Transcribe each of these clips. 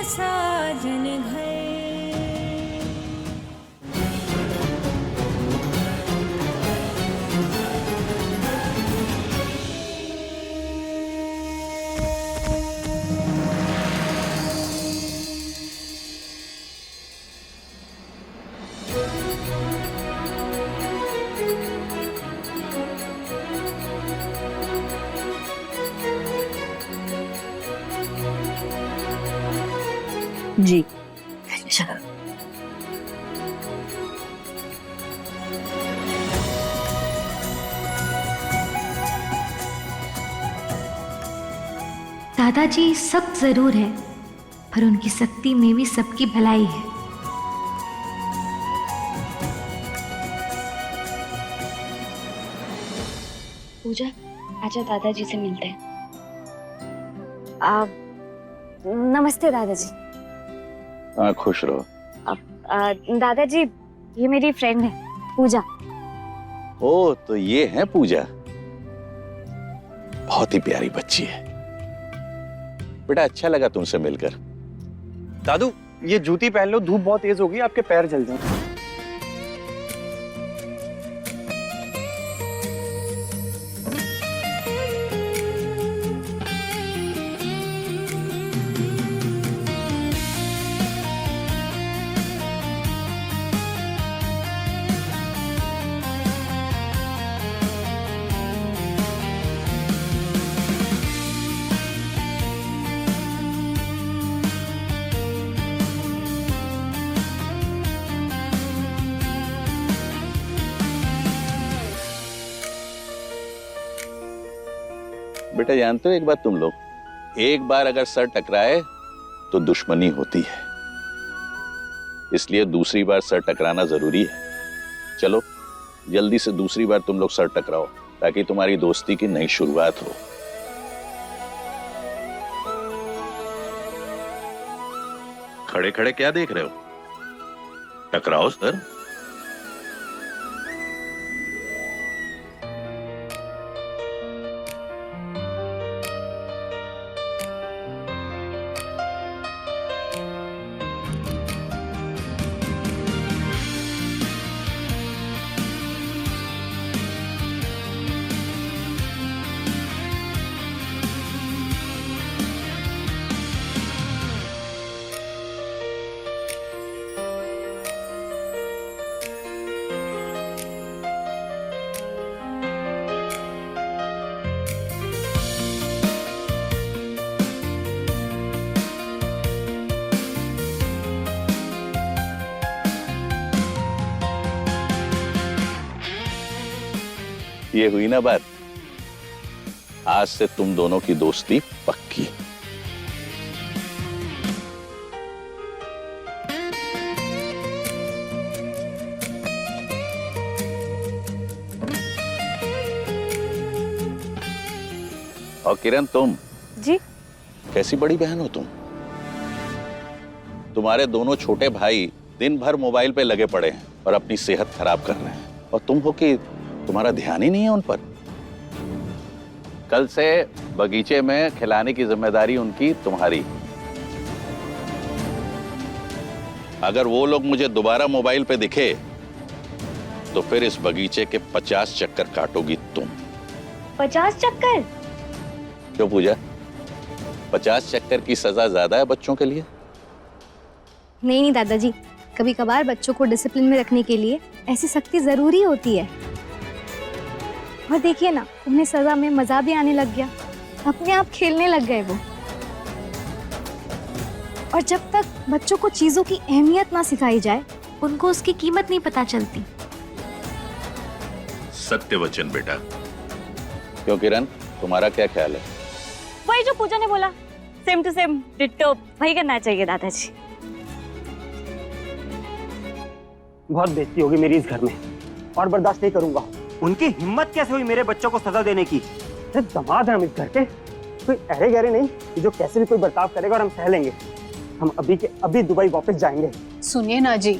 साजन घर। जी चलो। दादाजी सख्त जरूर है, पर उनकी सख्ती में भी सबकी भलाई है। पूजा, आजा दादाजी से मिलते हैं। नमस्ते दादाजी। हाँ, खुश रहो। दादाजी, ये मेरी फ्रेंड है पूजा। ओ, तो ये है पूजा। बहुत ही प्यारी बच्ची है बेटा, अच्छा लगा तुमसे मिलकर। दादू, ये जूती पहन लो, धूप बहुत तेज होगी, आपके पैर जल जाएंगे। बेटा जानते हो एक बात, तुम लोग, एक बार अगर सर टकराए तो दुश्मनी होती है, इसलिए दूसरी बार सर टकराना जरूरी है। चलो जल्दी से दूसरी बार तुम लोग सर टकराओ, ताकि तुम्हारी दोस्ती की नई शुरुआत हो। खड़े खड़े क्या देख रहे हो, टकराओ सर। ये हुई ना बात, आज से तुम दोनों की दोस्ती पक्की। और किरण, तुम जी? कैसी बड़ी बहन हो तुम? तुम्हारे दोनों छोटे भाई दिन भर मोबाइल पे लगे पड़े हैं और अपनी सेहत खराब कर रहे हैं, और तुम हो कि तुम्हारा ध्यान ही नहीं है उन पर। कल से बगीचे में खिलाने की जिम्मेदारी उनकी, तुम्हारी। अगर वो लोग मुझे दोबारा मोबाइल पे दिखे तो फिर इस बगीचे के 50 चक्कर काटोगी तुम। 50 चक्कर? क्यों पूजा, 50 चक्कर की सजा ज्यादा है बच्चों के लिए? नहीं नहीं दादाजी, कभी कभार बच्चों को डिसिप्लिन में रखने के लिए ऐसी सख्ती जरूरी होती है। और देखिए ना, उन्हें सजा में मजा भी आने लग गया, अपने आप खेलने लग गए वो। और जब तक बच्चों को चीजों की अहमियत ना सिखाई जाए, उनको उसकी कीमत नहीं पता चलती। सत्य वचन बेटा। क्यों किरण, तुम्हारा क्या ख्याल है? वही जो पूजा ने बोला, सेम टू सेम डिट्टो वही करना चाहिए दादाजी। बहुत बेइज्जती होगी मेरी इस घर में, और बर्दाश्त नहीं करूंगा। उनकी हिम्मत कैसे हुई मेरे बच्चों को सजा देने की? दामाद है हम इस घर के, कोई अरे गहरे नहीं कि जो कैसे भी कोई बर्ताव करेगा और हम सह लेंगे। हम अभी के अभी दुबई वापस जाएंगे। सुनिए ना जी,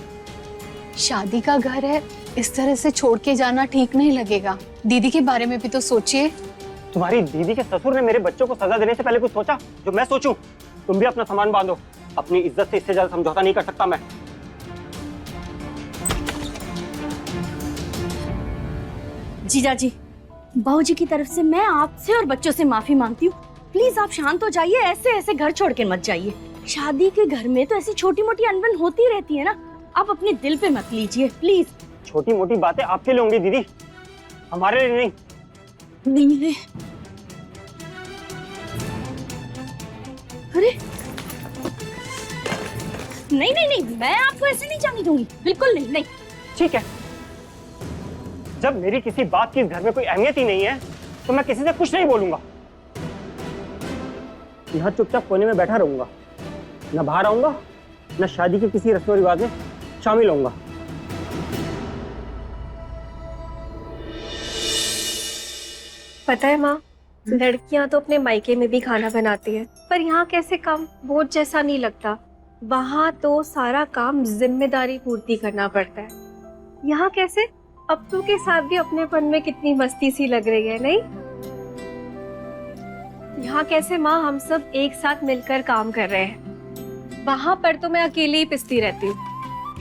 शादी का घर है, इस तरह से छोड़ के जाना ठीक नहीं लगेगा। दीदी के बारे में भी तो सोचिए। तुम्हारी दीदी के ससुर ने मेरे बच्चों को सजा देने से पहले कुछ सोचा जो मैं सोचूं? तुम भी अपना सामान बांधो, अपनी इज्जत से इससे ज्यादा समझौता नहीं कर सकता मैं। जीजा जी, बाबूजी की तरफ से मैं आपसे और बच्चों से माफी मांगती हूँ। प्लीज आप शांत हो जाइए, ऐसे ऐसे घर छोड़ के मत जाइए। शादी के घर में तो ऐसी छोटी मोटी अनबन होती रहती है ना, आप अपने दिल पे मत लीजिए प्लीज। छोटी मोटी बातें आपके लिए होंगी दीदी, हमारे लिए नहीं। नहीं, अरे नहीं नहीं नहीं, मैं आपको ऐसे नहीं जाने दूंगी, बिल्कुल नहीं। नहीं ठीक है, जब मेरी किसी बात की इस घर में कोई अहमियत ही नहीं है तो मैं किसी से कुछ नहीं बोलूंगा। यहाँ चुपचाप कोने में बैठा रहूंगा, न बाहर आऊंगा न शादी के किसी रस्म रिवाज में शामिल होऊंगा। पता है माँ, लड़कियां तो अपने मायके में भी खाना बनाती है, पर यहाँ कैसे काम बोझ जैसा नहीं लगता। वहाँ तो सारा काम जिम्मेदारी पूर्ति करना पड़ता है। यहाँ कैसे अप्पू के साथ भी अपनेपन में कितनी मस्ती सी लग रही है, नहीं? यहाँ कैसे माँ हम सब एक साथ मिलकर काम कर रहे हैं। वहाँ पर तो मैं अकेली ही पिसती रहती हूँ,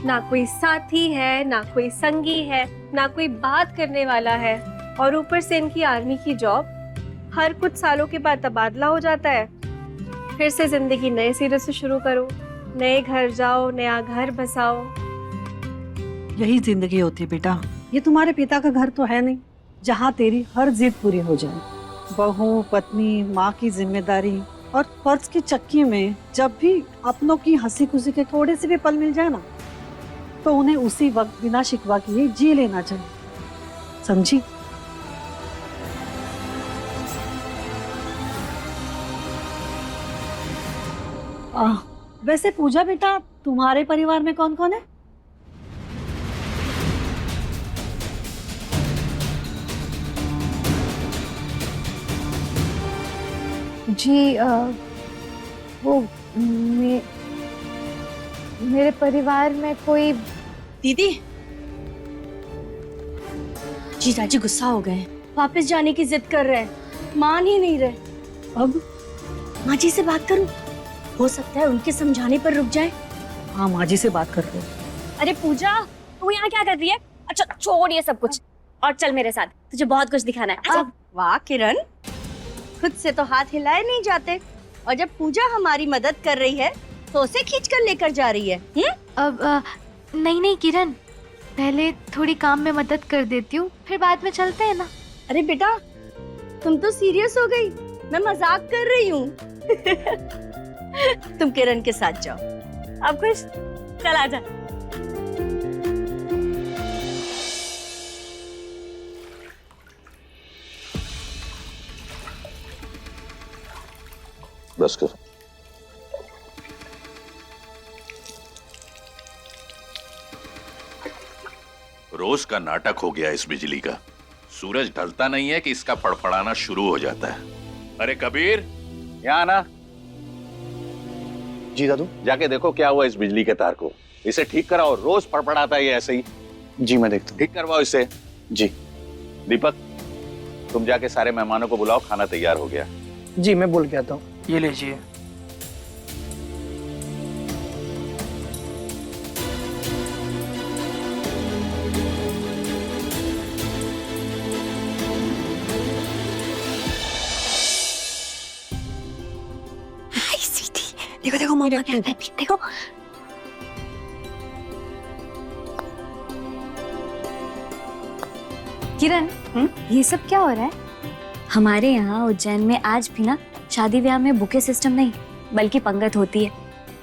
ना कोई साथी है, ना कोई संगी है, ना कोई बात करने वाला है। और ऊपर से इनकी आर्मी की जॉब, हर कुछ सालों के बाद तबादला हो जाता है। फिर से जिंदगी नए सिरे से शुरू करो, नए घर जाओ, नया घर बसाओ। यही जिंदगी होती है बेटा। ये तुम्हारे पिता का घर तो है नहीं जहाँ तेरी हर जिद पूरी हो जाए। बहू, पत्नी, माँ की जिम्मेदारी और फर्ज की चक्की में जब भी अपनों की हंसी खुशी के थोड़े से भी पल मिल जाए ना, तो उन्हें उसी वक्त बिना शिकवा किए जी लेना चाहिए, समझी? वैसे पूजा बेटा, तुम्हारे परिवार में कौन कौन है? जी वो मेरे परिवार में कोई। दीदी, जीजा जी गुस्सा हो गए, वापस जाने की जिद कर रहे हैं, मान ही नहीं रहे। अब माँ जी से बात करूं? हो सकता है उनके समझाने पर रुक जाए। हाँ, माँ जी से बात कर लो। अरे पूजा, तू यहाँ क्या कर रही है? अच्छा छोड़ ये सब कुछ और चल मेरे साथ, तुझे बहुत कुछ दिखाना है। अच्छा। वाह किरण, खुद से तो हाथ हिलाए नहीं जाते, और जब पूजा हमारी मदद कर रही है तो उसे खींच कर लेकर जा रही है। अब नहीं नहीं किरण, पहले थोड़ी काम में मदद कर देती हूँ, फिर बाद में चलते हैं ना। अरे बेटा, तुम तो सीरियस हो गई, मैं मजाक कर रही हूँ। तुम किरण के साथ जाओ। अब खुश? चल आजा। बस कर। रोज का नाटक हो गया इस बिजली का। सूरज ढलता नहीं है कि इसका फड़फड़ाना शुरू हो जाता है। अरे कबीर, यहाँ आना। जी दादू। जाके देखो क्या हुआ इस बिजली के तार को, इसे ठीक कराओ। रोज फड़फड़ाता है ये ऐसे ही। जी मैं देखता हूँ। ठीक करवाओ इसे। जी। दीपक, तुम जाके सारे मेहमानों को बुलाओ, खाना तैयार हो गया। जी मैं बोल के आता हूँ। ये लीजिए। देखो देखो मामा क्या है, देखो। किरण, ये सब क्या हो रहा है? हमारे यहाँ उज्जैन में आज भी ना शादी ब्याह में बुके सिस्टम नहीं बल्कि पंगत होती है,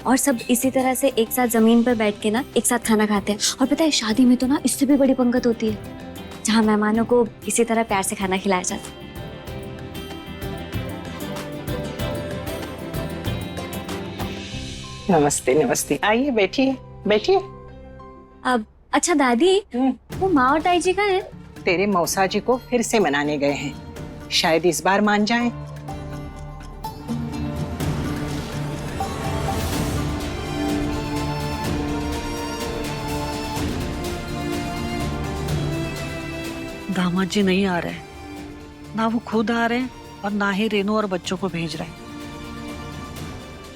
और सब इसी तरह से एक साथ जमीन पर बैठ के ना एक साथ खाना खाते हैं। और पता है शादी में तो ना इससे भी बड़ी पंगत होती है, जहाँ मेहमानों को इसी तरह प्यार से खाना खिलाया जाता है। नमस्ते नमस्ते, आइए बैठिए बैठिए। अब अच्छा दादी, वो माँ और ताई जी कहाँ हैं? तेरे मौसा जी को फिर से मनाने गए हैं, शायद इस बार मान जाएं। दामाद जी नहीं आ रहे, ना वो खुद आ रहे हैं और ना ही रेनू और बच्चों को भेज रहे हैं।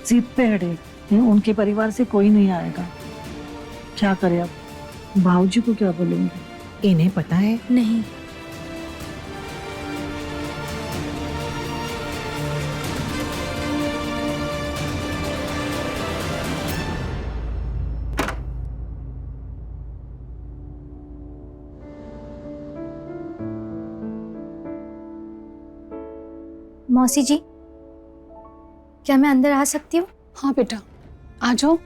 जिद पे अड़े, उनके परिवार से कोई नहीं आएगा। क्या करे अब, भाऊजी को क्या बोलेंगे? इन्हें पता है? नहीं। मौसी जी, क्या मैं अंदर आ सकती हूँ? हाँ बेटा, आ जाओ।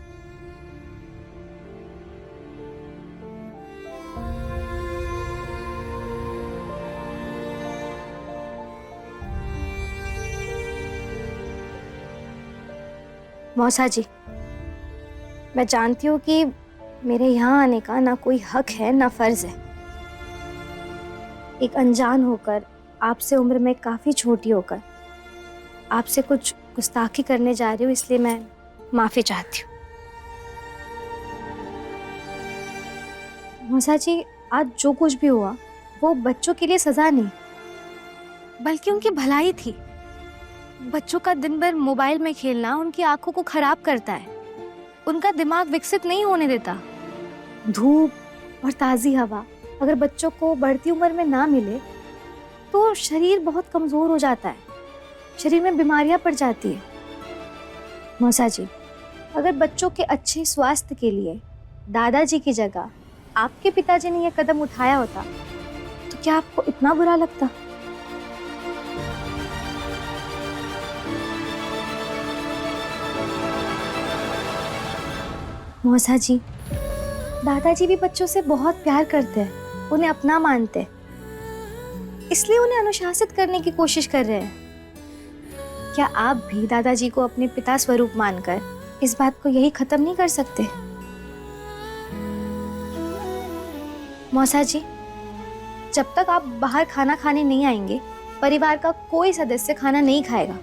मौसा जी, मैं जानती हूँ कि मेरे यहाँ आने का ना कोई हक है ना फर्ज है। एक अनजान होकर, आपसे उम्र में काफ़ी छोटी होकर आपसे कुछ गुस्ताखी करने जा रही हूँ, इसलिए मैं माफ़ी चाहती हूँ। मौसा जी, आज जो कुछ भी हुआ वो बच्चों के लिए सज़ा नहीं, बल्कि उनकी भलाई थी। बच्चों का दिन भर मोबाइल में खेलना उनकी आंखों को खराब करता है, उनका दिमाग विकसित नहीं होने देता। धूप और ताज़ी हवा अगर बच्चों को बढ़ती उम्र में ना मिले तो शरीर बहुत कमज़ोर हो जाता है, शरीर में बीमारियां पड़ जाती है। मौसा जी, अगर बच्चों के अच्छे स्वास्थ्य के लिए दादाजी की जगह आपके पिताजी ने यह कदम उठाया होता तो क्या आपको इतना बुरा लगता? मौसा जी, दादाजी भी बच्चों से बहुत प्यार करते हैं, उन्हें अपना मानते हैं, इसलिए उन्हें अनुशासित करने की कोशिश कर रहे हैं। क्या आप भी दादाजी को अपने पिता स्वरूप मानकर इस बात को यही खत्म नहीं कर सकते? मौसा जी, जब तक आप बाहर खाना खाने नहीं आएंगे, परिवार का कोई सदस्य खाना नहीं खाएगा।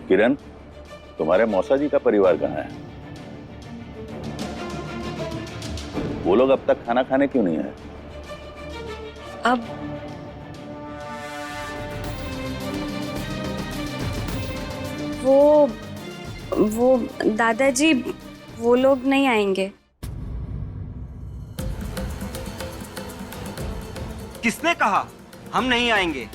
किरण, तुम्हारे मौसा जी का परिवार कहाँ है? वो लोग अब तक खाना खाने क्यों नहीं आए? अब वो दादाजी, वो लोग नहीं आएंगे। किसने कहा हम नहीं आएंगे?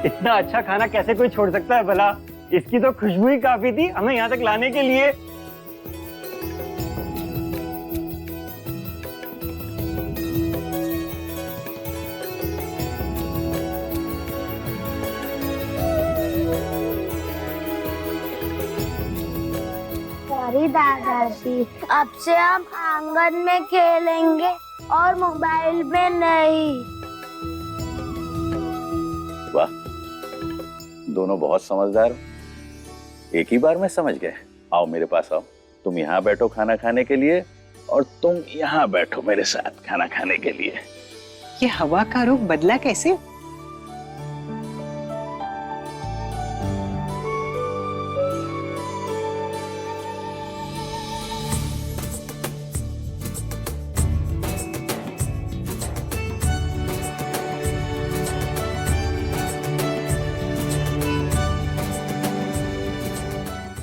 इतना अच्छा खाना कैसे कोई छोड़ सकता है भला? इसकी तो खुशबू ही काफी थी हमें यहाँ तक लाने के लिए। सॉरी दादाजी। दादी, अब से हम आंगन में खेलेंगे और मोबाइल में नहीं। वाह, दोनों बहुत समझदार हो। एक ही बार में समझ गए। आओ मेरे पास आओ। तुम यहाँ बैठो खाना खाने के लिए और तुम यहाँ बैठो मेरे साथ खाना खाने के लिए। ये हवा का रुख बदला कैसे?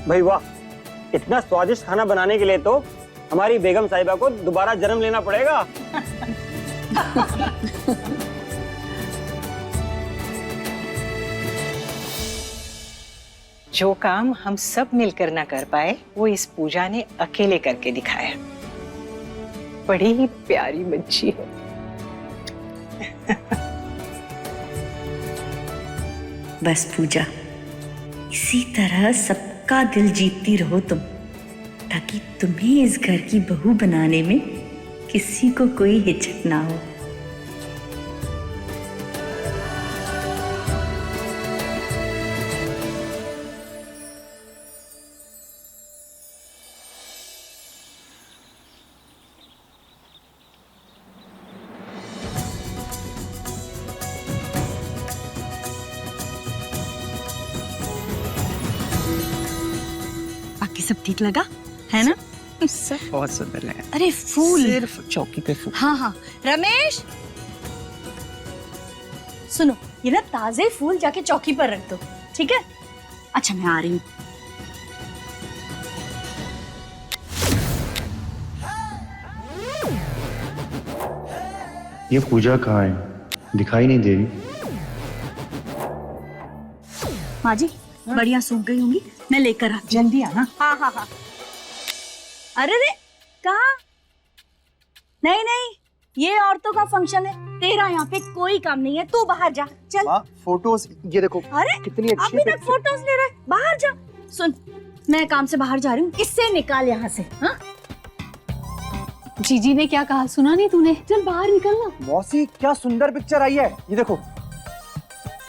भाई वाह, इतना स्वादिष्ट खाना बनाने के लिए तो हमारी बेगम साहिबा को दोबारा जन्म लेना पड़ेगा। जो काम हम सब मिलकर ना कर पाए वो इस पूजा ने अकेले करके दिखाया। बड़ी ही प्यारी बच्ची है। बस पूजा, इसी तरह सबका दिल जीतती रहो तुम, ताकि तुम्हें इस घर की बहू बनाने में किसी को कोई हिचक ना हो। बाकी सब ठीक लगा है ना? बहुत सुंदर लगा। अरे फूल, सिर्फ चौकी पे फूल। हाँ हाँ। रमेश सुनो, ये ना ताजे फूल जाके चौकी पर रख दो, ठीक है? अच्छा मैं आ रही हूँ। ये पूजा कहाँ है? दिखाई नहीं दे रही। माँ जी बढ़िया सूख गई होंगी, मैं लेकर आती हूँ। जल्दी आना। हाँ हाँ हाँ। अरे रे, कहाँ? नहीं नहीं, ये औरतों का फंक्शन है, तेरा यहाँ पे कोई काम नहीं है, तू बाहर जा। चल। फोटोज ये देखो। अरे कितनी अच्छी अभी तक फोटोज ले रहे, बाहर जा। सुन, मैं काम से बाहर जा रही हूँ, इससे निकाल यहाँ से। हाँ? जीजी ने क्या कहा, सुना नहीं तूने? चल बाहर निकलना। मौसी क्या सुंदर पिक्चर आई है, ये देखो।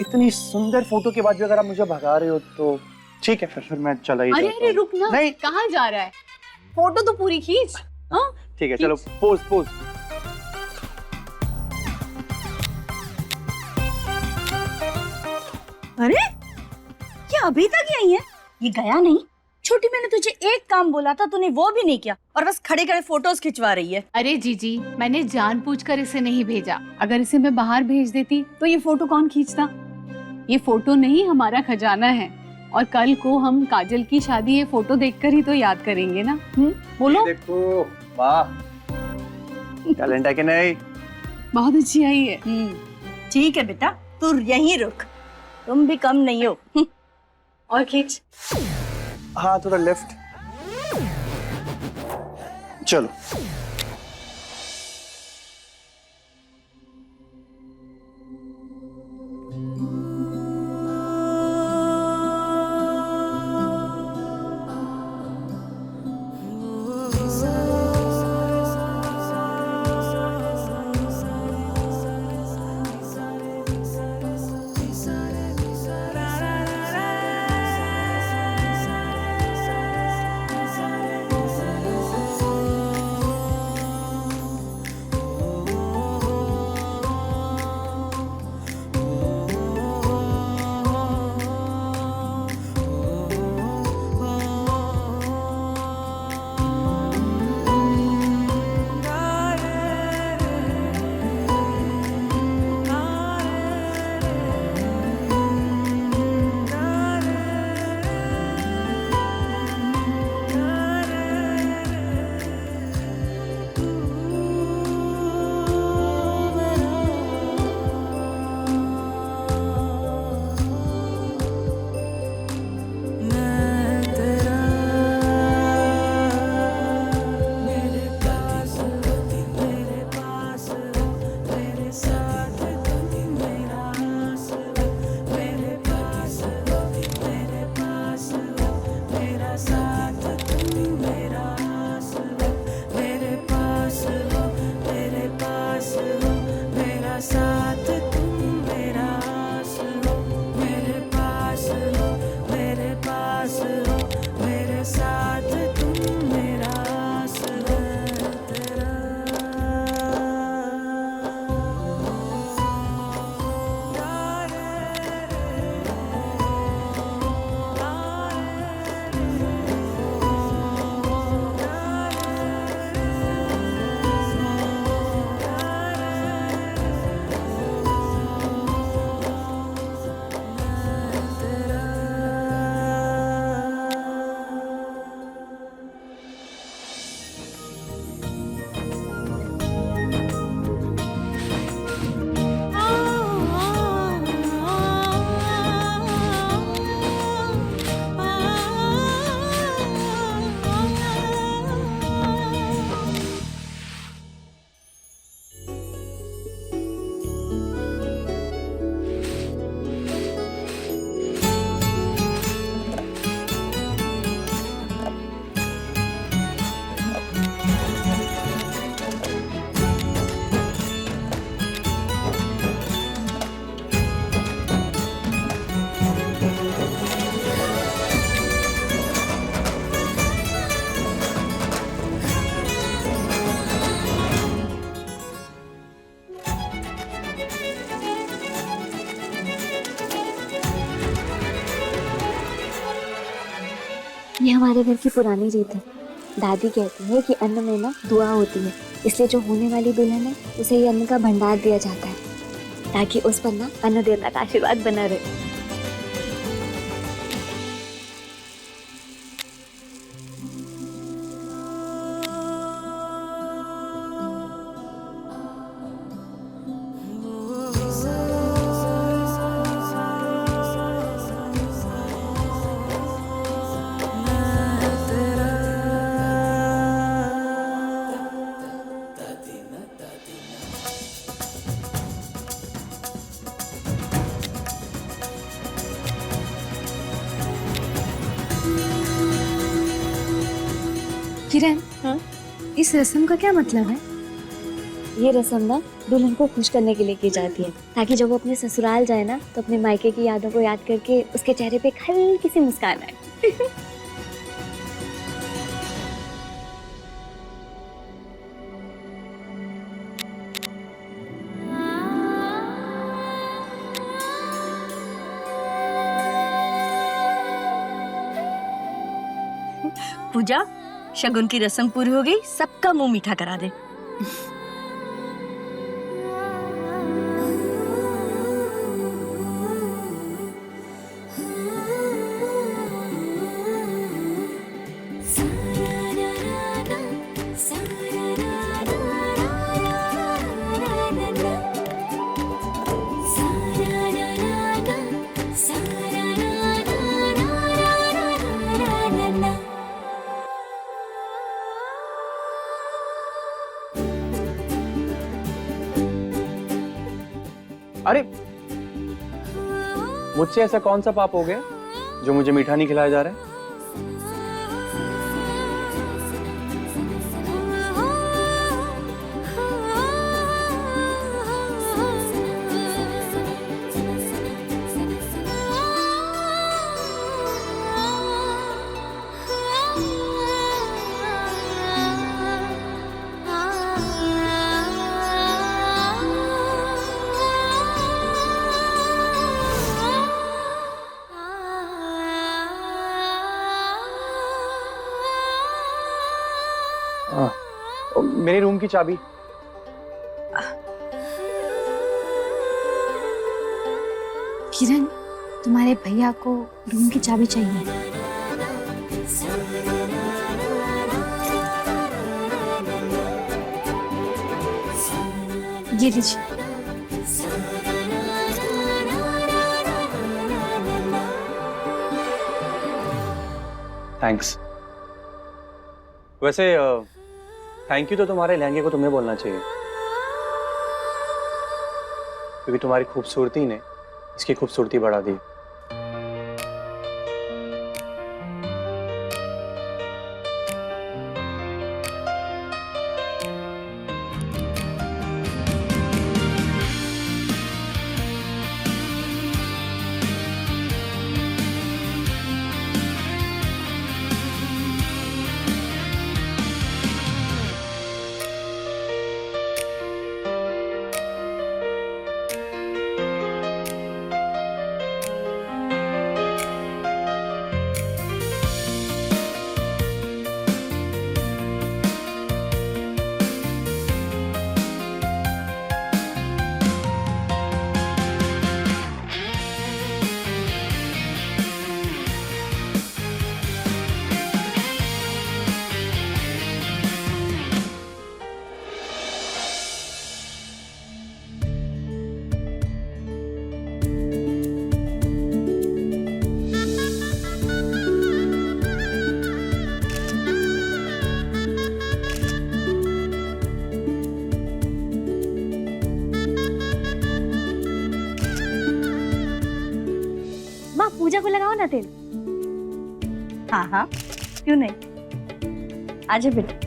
इतनी सुंदर फोटो के बाद भी अगर आप मुझे भगा रहे हो तो ठीक है, फिर मैं चला ही अरे जाता अरे हूँ। रुक ना, नहीं। कहाँ जा रहा है? फोटो तो पूरी खींच। हाँ? ठीक है चलो, पोज पोज। अरे ये अभी तक यही है, ये गया नहीं? छोटी, मैंने तुझे एक काम बोला था, तूने वो भी नहीं किया और बस खड़े खड़े फोटोज खिंचवा रही है। अरे जीजी, मैंने जानबूझकर इसे नहीं भेजा। अगर इसे मैं बाहर भेज देती तो ये फोटो कौन खींचता? ये फोटो नहीं, हमारा खजाना है, और कल को हम काजल की शादी ये फोटो देखकर ही तो याद करेंगे ना। बोलो। देखो वाह, टैलेंट है कि नहीं? बहुत अच्छी आई है। ठीक है बेटा, तू यहीं रुक, तुम भी कम नहीं हो। और खींच। हाँ थोड़ा लेफ्ट। चलो। हमारे घर की पुरानी रीत है। दादी कहती है कि अन्न में ना दुआ होती है, इसलिए जो होने वाली दुल्हन है उसे ये अन्न का भंडार दिया जाता है ताकि उस पर ना अन्न देवता का आशीर्वाद बना रहे। किरण, इस रस्म का क्या मतलब है? ये रस्म ना दुल्हन को खुश करने के लिए की जाती है ताकि जब वो अपने ससुराल जाए ना तो अपने मायके की यादों को याद करके उसके चेहरे पे एक हल्की सी मुस्कान आए। पूजा, शगुन की रस्म पूरी हो गई, सबका मुंह मीठा करा दे। अरे, मुझसे ऐसा कौन सा पाप हो गया जो मुझे मीठा नहीं खिलाया जा रहा है? मेरे रूम की चाबी। किरण, तुम्हारे भैया को रूम की चाबी चाहिए। ये लीजिए। थैंक्स। वैसे थैंक यू तो तुम्हारे लहंगे को तुम्हें बोलना चाहिए, क्योंकि तुम्हारी खूबसूरती ने इसकी खूबसूरती बढ़ा दी। पूजा को लगाओ ना तेल। हाँ हाँ, क्यों नहीं, आजा बेटा।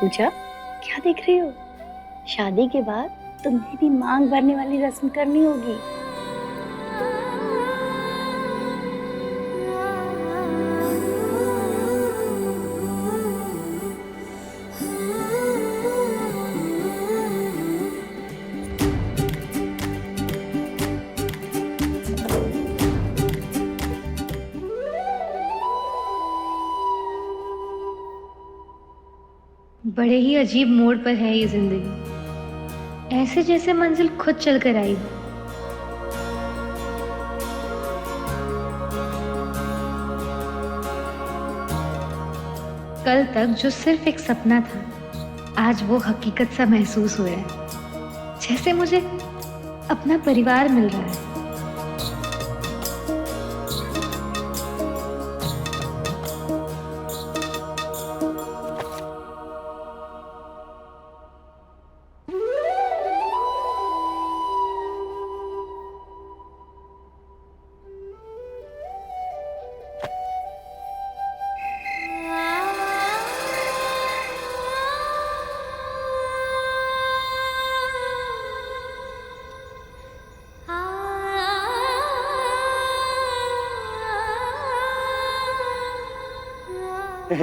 पूजा, क्या देख रही हो? शादी के बाद तुम्हें भी मांग भरने वाली रस्म करनी होगी। बड़े ही अजीब मोड़ पर है ये जिंदगी, ऐसे जैसे मंजिल खुद चल कर आई हो। कल तक जो सिर्फ एक सपना था, आज वो हकीकत सा महसूस हो रहा है, जैसे मुझे अपना परिवार मिल रहा है।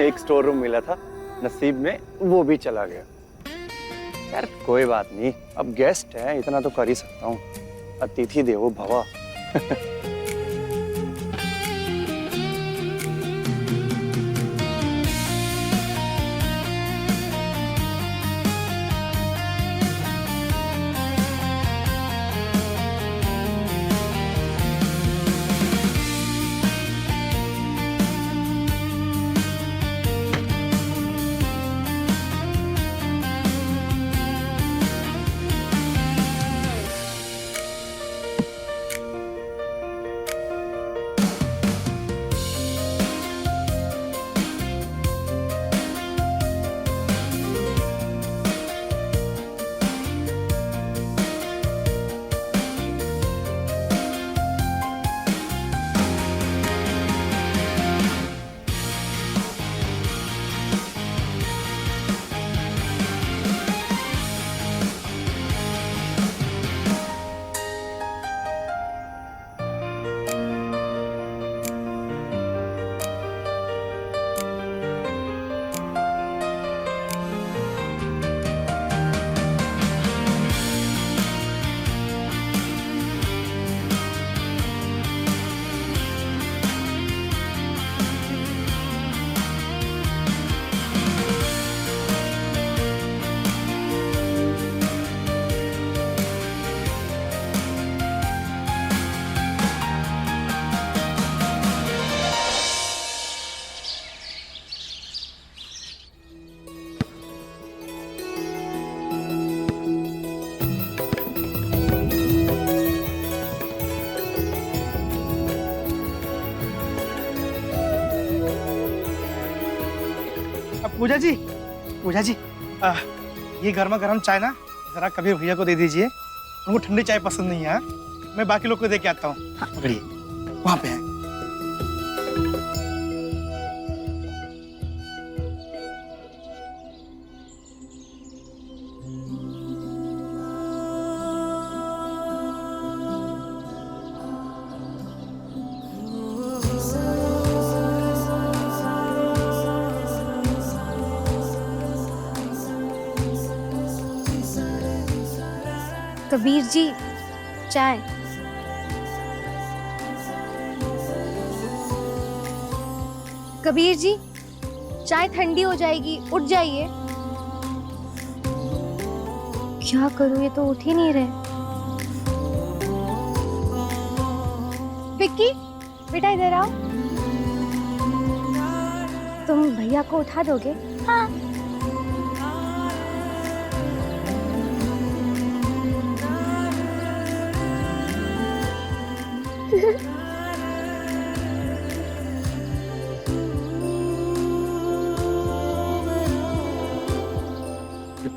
एक स्टोर रूम मिला था, नसीब में वो भी चला गया। यार कोई बात नहीं, अब गेस्ट है, इतना तो कर ही सकता हूँ। अतिथि देवो भव। पूजा जी, पूजा जी, ये गर्मा गर्म चाय ना जरा कबीर भैया को दे दीजिए। उनको ठंडी चाय पसंद नहीं है। मैं बाकी लोग को दे के आता हूँ। हाँ, पकड़िए, वहाँ पे है। कबीर जी, चाय। कबीर जी, चाय ठंडी हो जाएगी, उठ जाइए। क्या करूं, ये तो उठ ही नहीं रहे। विक्की, बेटा इधर आओ। तुम भैया को उठा दोगे? हाँ।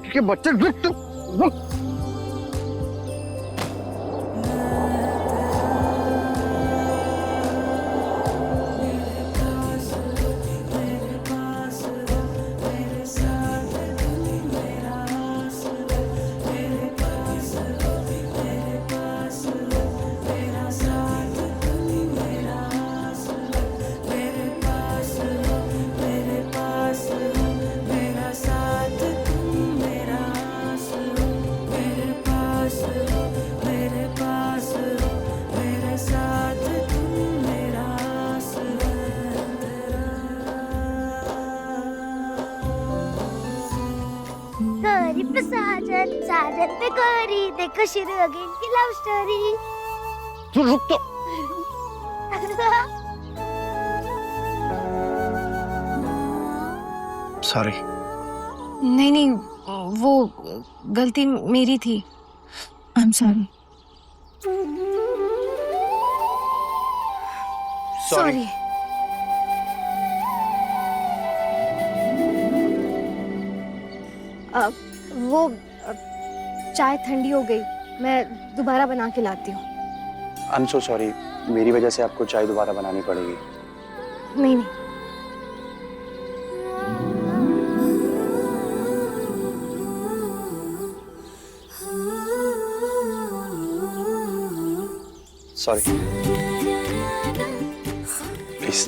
के बच्चे रुक। काजल पे कोरी, देखो शुरू हो गई इनकी लव स्टोरी। तू रुक तो। सॉरी। नहीं नहीं, वो गलती मेरी थी। I am sorry. सॉरी। वो चाय ठंडी हो गई, मैं दोबारा बना के लाती हूँ। आई एम सो सॉरी, मेरी वजह से आपको चाय दोबारा बनानी पड़ेगी। नहीं नहीं। Sorry please.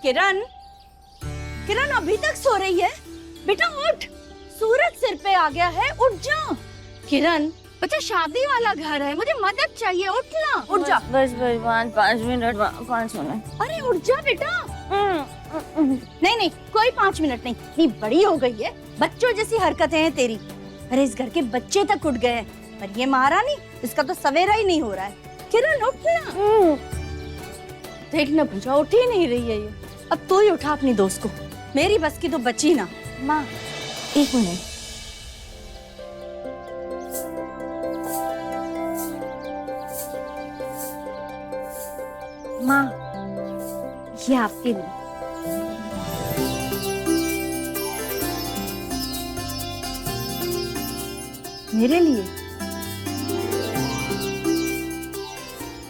किरण, किरण अभी तक सो रही है? बेटा उठ, सूरज सिर पे आ गया है, उठ जा। किरण, बच्चा शादी वाला घर है, मुझे मदद चाहिए, उठ ना, उठ जा। बस 5 मिनट, 5 मिनट। अरे उठ जा बेटा। नहीं नहीं, कोई 5 मिनट नहीं, इतनी बड़ी हो गई है, बच्चों जैसी हरकतें हैं तेरी। अरे इस घर के बच्चे तक उठ गए हैं, पर ये महारानी, इसका तो सवेरा ही नहीं हो रहा है। किरण उठ ना। देख ना पूजा, उठ ही नहीं रही है ये। अब तू ही उठा अपनी दोस्त को, मेरी बस की तो बची ना। माँ 1 मिनट। माँ, ये आपके लिए। मेरे लिए?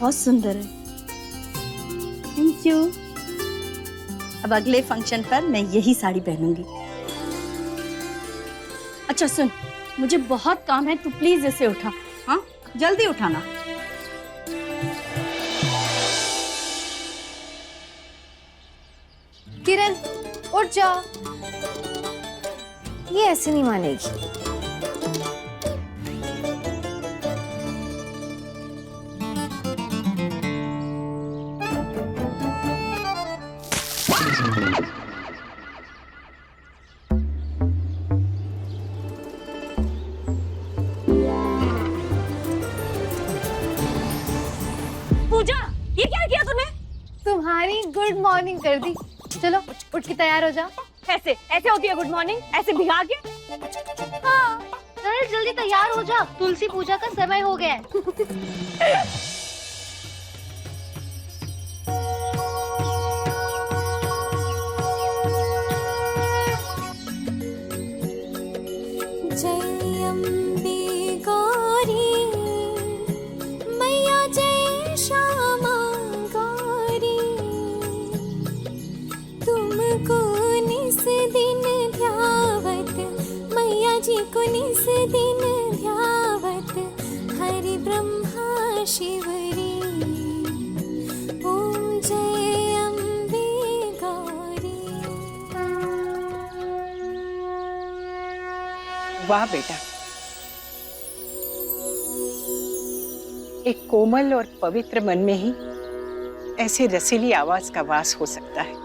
बहुत सुंदर है, थैंक यू। अब अगले फंक्शन पर मैं यही साड़ी पहनूंगी। अच्छा सुन, मुझे बहुत काम है, तू प्लीज इसे उठा। हाँ जल्दी उठाना। किरण उठ जा, ये ऐसे नहीं मानेगी। पूजा, ये क्या किया तूने? तुम्हारी गुड मॉर्निंग कर दी। चलो उठ के तैयार हो जाओ। ऐसे ऐसे होती है गुड मॉर्निंग? ऐसे भिगा के? हाँ, चल जल्दी तैयार हो जा, तुलसी पूजा का समय हो गया है। जय अम्बे गौरी मैया, जय श्यामा गौरी, तुमको निस दिन ध्यावत, मैया जी को निस दिन ध्यावत, हरि ब्रह्मा शिवरी, ओम जय अम्बे गौरी। वाह बेटा, एक कोमल और पवित्र मन में ही ऐसे रसीली आवाज का वास हो सकता है।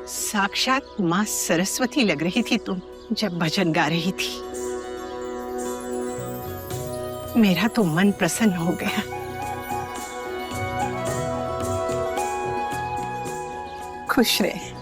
साक्षात माँ सरस्वती लग रही थी तुम जब भजन गा रही थी। मेरा तो मन प्रसन्न हो गया। खुश रहे।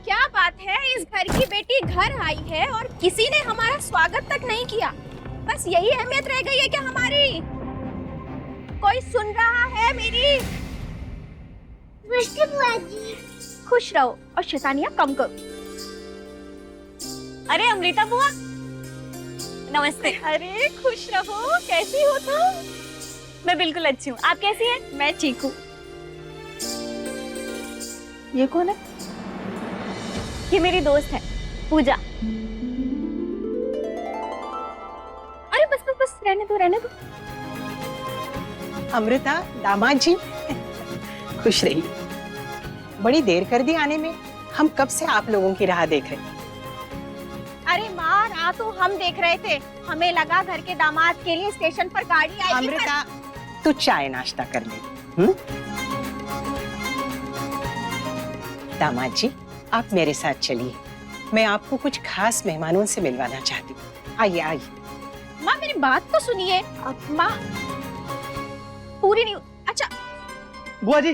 क्या बात है, इस घर की बेटी घर आई है और किसी ने हमारा स्वागत तक नहीं किया। बस यही अहमियत रह गई है क्या हमारी? कोई सुन रहा है मेरी? खुश रहो और शैतानियां कम करो। अरे अमृता बुआ, नमस्ते। अरे खुश रहो, कैसी हो तुम? मैं बिल्कुल अच्छी हूँ। आप कैसी हैं? मैं ठीक हूँ। ये कौन है? ये मेरी दोस्त है, पूजा। अरे बस बस बस, रहने दो रहने दो। अमृता, दामाद जी, खुश रहिए। बड़ी देर कर दी आने में, हम कब से आप लोगों की राह देख रहे। अरे माँ, रात तो हम देख रहे थे, हमें लगा घर के दामाद के लिए स्टेशन पर गाड़ी आएगी। अमृता, तू चाय नाश्ता कर ले। दामाद जी, आप मेरे साथ चलिए, मैं आपको कुछ खास मेहमानों से मिलवाना चाहती हूँ। आइए आइए। माँ मेरी बात तो सुनिए। माँ पूरी नहीं। अच्छा बुआ जी,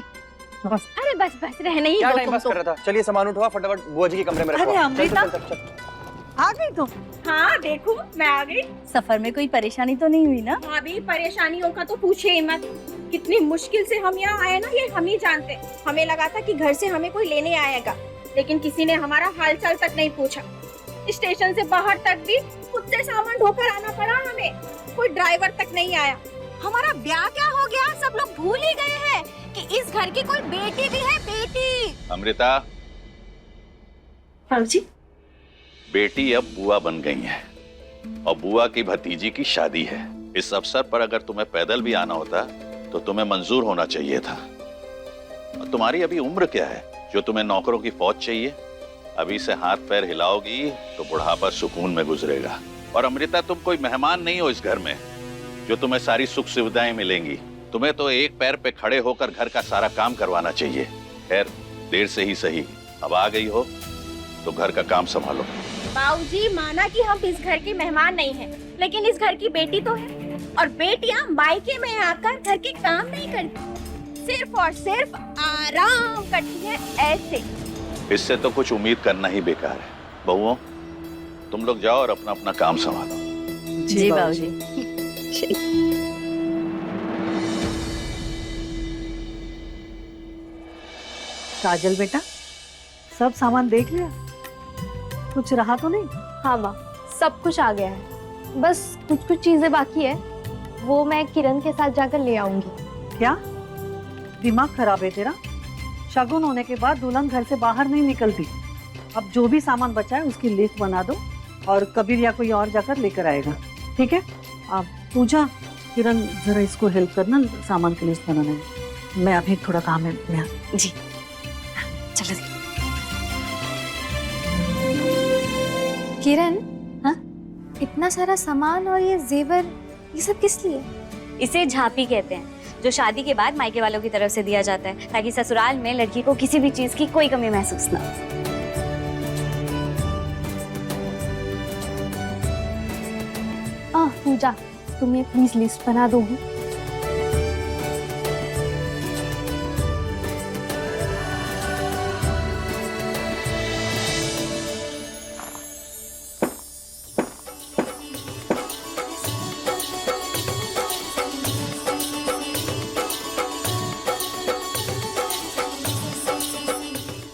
अरे बस बस, रहने ही क्या दो टाइम तुम पास तो। कर रहा था? चलिए सामान उठवा फटाफट, बुआ जी के कमरे में रखवा। अरे अमृता, चल, चल, चल, चल। आ गई तुम? हाँ देखो, मैं आ गई। सफर में कोई परेशानी तो नहीं हुई ना? भाभी, परेशानियों का तो पूछे ही मत। कितनी मुश्किल से हम यहाँ आए ना, ये हम ही जानते। हमें लगा था कि घर से हमें कोई लेने आएगा, लेकिन किसी ने हमारा हाल चाल तक नहीं पूछा। स्टेशन से बाहर तक भी खुद से सामान ढोकर आना पड़ा हमें, कोई ड्राइवर तक नहीं आया। हमारा ब्याह क्या हो गया, सब लोग भूल ही गए हैं कि इस घर की कोई बेटी भी है, बेटी। अमृता, बाबूजी, बेटी अब बुआ बन गई है और बुआ की भतीजी की शादी है। इस अवसर पर अगर तुम्हें पैदल भी आना होता तो तुम्हें मंजूर होना चाहिए था। और तुम्हारी अभी उम्र क्या है जो तुम्हें नौकरों की फौज चाहिए? अभी से हाथ पैर हिलाओगी तो बुढ़ापा सुकून में गुजरेगा। और अमृता, तुम कोई मेहमान नहीं हो इस घर में जो तुम्हें सारी सुख सुविधाएं मिलेंगी। तुम्हें तो एक पैर पे खड़े होकर घर का सारा काम करवाना चाहिए। खैर, देर से ही सही, अब आ गई हो तो घर का काम संभालो। बाबूजी, माना कि हम इस घर के मेहमान नहीं हैं, लेकिन इस घर की बेटी तो है, और बेटियां मायके में आकर घर के काम नहीं करती, सिर्फ और सिर्फ आराम करती है ऐसे। इससे तो कुछ उम्मीद करना ही बेकार है। बहुओं, तुम लोग जाओ और अपना अपना काम संभालो। जी बाबूजी। काजल बेटा, सब सामान देख लिया? कुछ रहा तो नहीं? हाँ माँ, सब कुछ आ गया है, बस कुछ कुछ चीजें बाकी है, वो मैं किरण के साथ जाकर ले आऊंगी। क्या दिमाग खराब है तेरा? शगुन होने के बाद दुल्हन घर से बाहर नहीं निकलती। अब जो भी सामान बचा है उसकी लिस्ट बना दो और कबीर या कोई और जाकर लेकर आएगा, ठीक है? आप पूजा, किरण जरा इसको हेल्प करना सामान की लिस्ट बनाने में। मैं अभी थोड़ा काम है मैं। जी चलो। किरण, हाँ? इतना सारा सामान और ये जेवर, ये सब किस लिए? इसे झांपी कहते हैं, जो शादी के बाद मायके वालों की तरफ से दिया जाता है ताकि ससुराल में लड़की को किसी भी चीज की कोई कमी महसूस ना हो। पूजा, तुम ये प्लीज लिस्ट बना दोगी?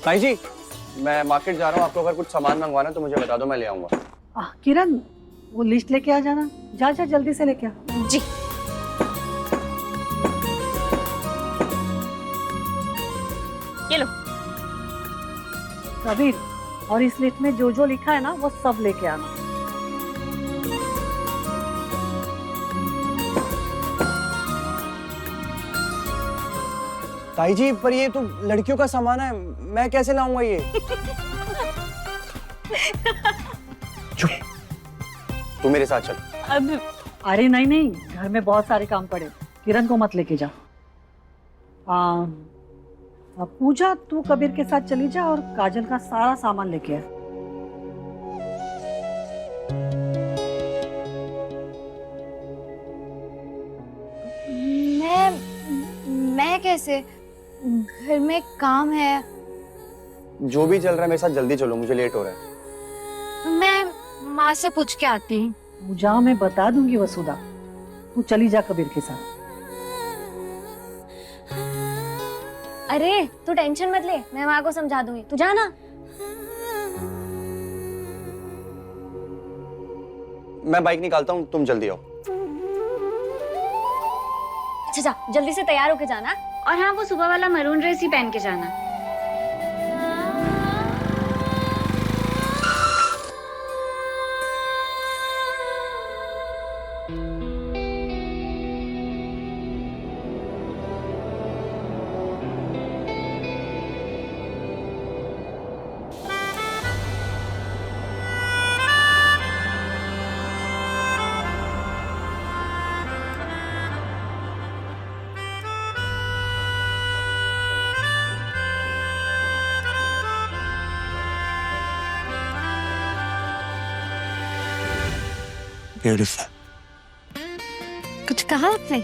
भाई जी, मैं मार्केट जा रहा हूँ, आपको अगर कुछ सामान मंगवाना है तो मुझे बता दो, मैं ले आऊंगा। किरण, वो लिस्ट लेके आ जाना, जा जा जल्दी से लेके आ। जी। ये लो। कबीर, और इस लिस्ट में जो जो लिखा है ना वो सब लेके आना। ताई जी, पर ये तो लड़कियों का सामान है, मैं कैसे लाऊंगा ये? चुप, तू मेरे साथ चल। अब अरे नहीं नहीं, घर में बहुत सारे काम पड़े, किरण को मत लेके जा। पूजा, तू कबीर के साथ चली जा और काजल का सारा सामान लेके आ। मैं कैसे? घर में काम है। जो भी चल रहा है मेरे साथ जल्दी चलो, मुझे लेट हो रहा है। मैं माँ से पूछ के आती हूँ। पूजा, मैं बता दूंगी वसुधा, तू चली जा कबीर के साथ। अरे तू टेंशन मत ले, मैं माँ को समझा दूंगी, तू जा ना। मैं बाइक निकालता हूँ, तुम जल्दी आओ। अच्छा जा, जल्दी से तैयार होके जाना। और हाँ, वो सुबह वाला मैरून ड्रेस ही पहन के जाना। ब्यूटीफुल। कुछ कहा आपने?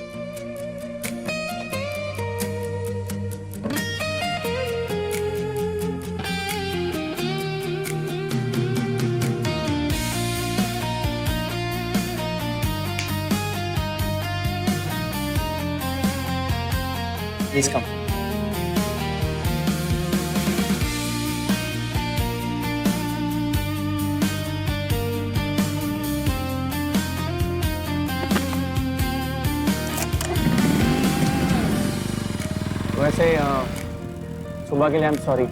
Please come. वैसे सुबह के लिए आई एम सॉरी।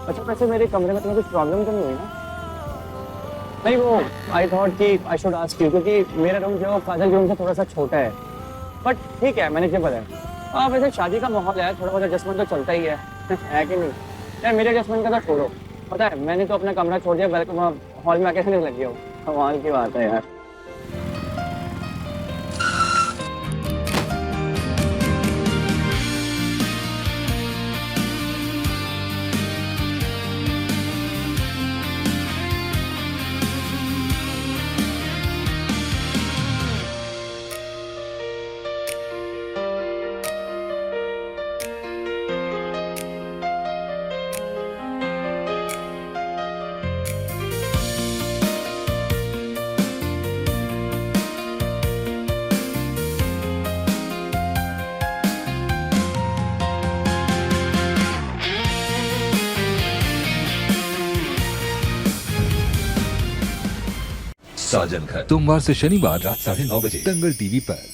अच्छा, वैसे मेरे कमरे में तुम्हें कुछ प्रॉब्लम तो नहीं हुई ना? नहीं, वो आई थॉट कि आई शुड आस्क यू, क्योंकि मेरा रूम जो काजल के रूम से थोड़ा सा छोटा है, बट ठीक है, मैनेजेबल है। वैसे शादी का माहौल है, थोड़ा बहुत एडजस्टमेंट तो चलता ही है कि नहीं? यार मेरे एडजस्टमेंट का तो छोड़ो, पता है मैंने तो अपना कमरा छोड़ दिया, बल्कि हॉल में आके नहीं लग गया हूँ। कमाल की बात है यार। साजन घर, सोमवार से शनिवार रात 9:30 बजे दंगल टीवी पर।